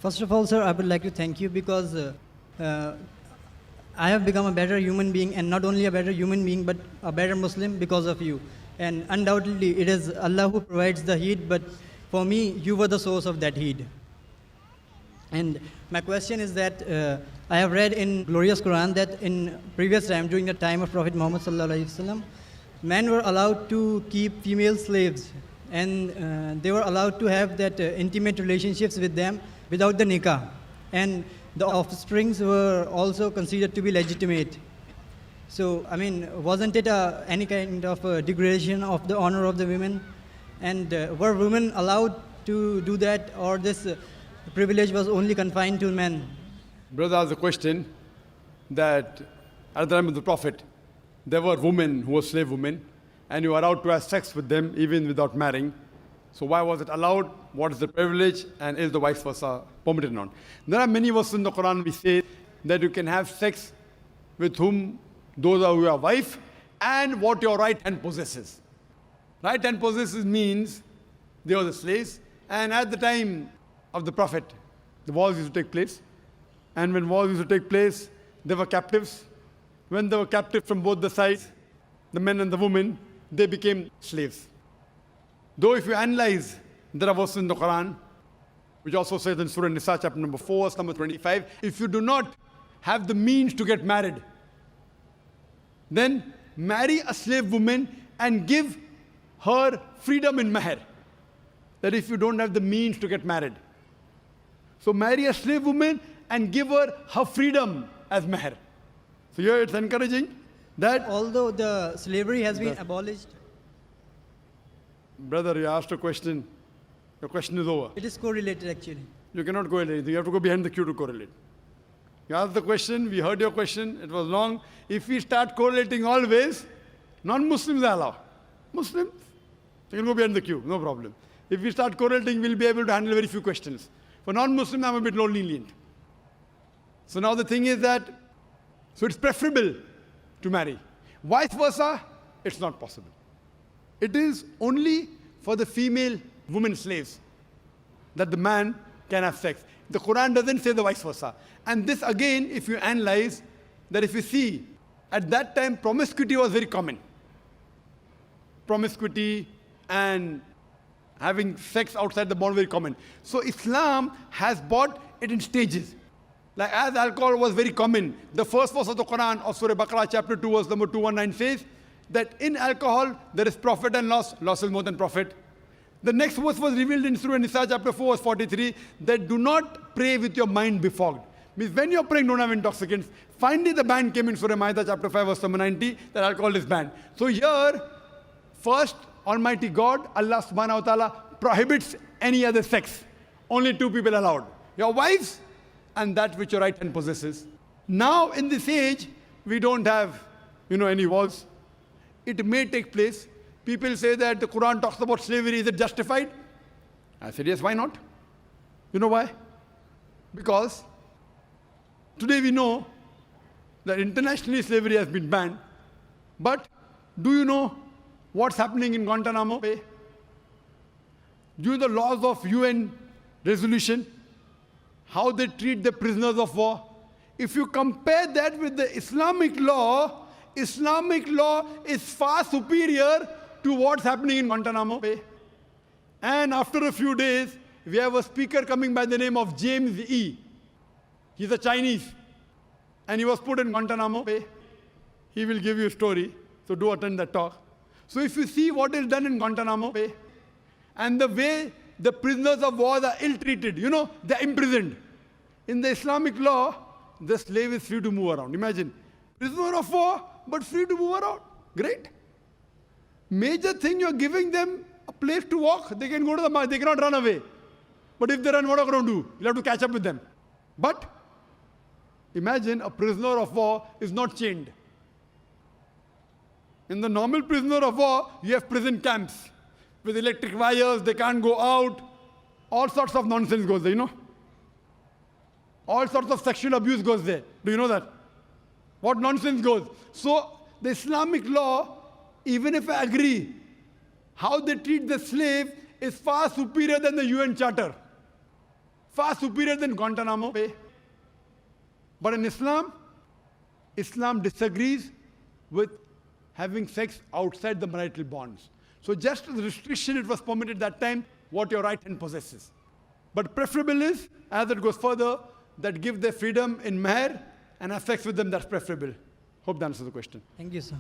First of all, sir, I would like to thank you because uh, I have become a better human being, and not only a better human being, but a better Muslim because of you. And undoubtedly, it is Allah who provides the heat, but for me, you were the source of that heat. And my question is that I have read in glorious Quran that in previous time, during the time of Prophet Muhammad sallallahu alaihi wasallam, men were allowed to keep female slaves, and they were allowed to have that intimate relationships with them without the nikah, and the offsprings were also considered to be legitimate. So, I mean, wasn't it any kind of degradation of the honor of the women? And were women allowed to do that, or this privilege was only confined to men? Brother asked the question that at the time of the Prophet, there were women who were slave women, and you were allowed to have sex with them even without marrying. So why was it allowed? What is the privilege? And is the vice versa permitted or not? There are many verses in the Quran which say that you can have sex with whom those are your wife and what your right hand possesses. Right hand possesses means they were the slaves, and at the time of the Prophet, the wars used to take place. And when wars used to take place, they were captives. When they were captive from both the sides, the men and the women, they became slaves. Though if you analyze, there are verses in the Quran, which also says in Surah Nisa, chapter number 4, verse number 25, if you do not have the means to get married, then marry a slave woman and give her freedom in mahr. That if you don't have the means to get married. So marry a slave woman and give her her freedom as mahr. So here it's encouraging that... Although the slavery has been abolished, Brother, you asked a question. Your question is over. it is correlated actually. You cannot correlate. You have to go behind the queue to correlate. You asked the question, we heard your question, it was long. If we start correlating always, non-Muslims are allowed. Muslims, you can go behind the queue, no problem. If we start correlating, we'll be able to handle very few questions. For non-Muslims, I'm a bit more lenient. So now the thing is that, so it's preferable to marry. Vice versa, it's not possible. It is only for the female women slaves that the man can have sex. The Quran doesn't say the vice versa. And this again, if you analyze, that if you see, at that time promiscuity was very common. Promiscuity and having sex outside the bond very common. So Islam has brought it in stages. Like as alcohol was very common, the first verse of the Quran of Surah Baqarah chapter 2 verse number 219 says that in alcohol there is profit and loss. Loss is more than profit. The next verse was revealed in Surah Nisa chapter 4 verse 43 that do not pray with your mind befogged. Means when you're praying, don't have intoxicants. Finally the ban came in Surah Ma'idah chapter 5 verse number 90 that alcohol is banned. So here, first Almighty God, Allah subhanahu wa ta'ala prohibits any other sex. Only two people allowed. Your wives and that which your right hand possesses. Now in this age, we don't have, any wars. It may take place. People say that the Quran talks about slavery. Is it justified? I said, yes, why not? You know why? Because today we know that internationally slavery has been banned. But do you know what's happening in Guantanamo Bay? Due to the laws of UN resolution, how they treat the prisoners of war. If you compare that with the Islamic law is far superior to what's happening in Guantanamo Bay. And after a few days, we have a speaker coming by the name of James E. He's a Chinese. And he was put in Guantanamo Bay. He will give you a story. So do attend that talk. So if you see what is done in Guantanamo Bay, and the way the prisoners of war are ill-treated, they're imprisoned. In the Islamic law, the slave is free to move around. Imagine, prisoner of war, but free to move around. Great. Major thing, you're giving them a place to walk. They can go to the market, they cannot run away. But if they run, what are you going to do? You'll have to catch up with them. But imagine a prisoner of war is not chained. In the normal prisoner of war, you have prison camps. With electric wires, they can't go out. All sorts of nonsense goes there, All sorts of sexual abuse goes there. Do you know that? What nonsense goes? So, the Islamic law, even if I agree, how they treat the slave is far superior than the UN Charter. far superior than Guantanamo Bay. But in Islam, Islam disagrees with having sex outside the marital bonds. So just the restriction, it was permitted that time, what your right hand possesses. But preferable is, as it goes further, that give their freedom in mahr and have sex with them, that's preferable. Hope that answers the question. Thank you, sir.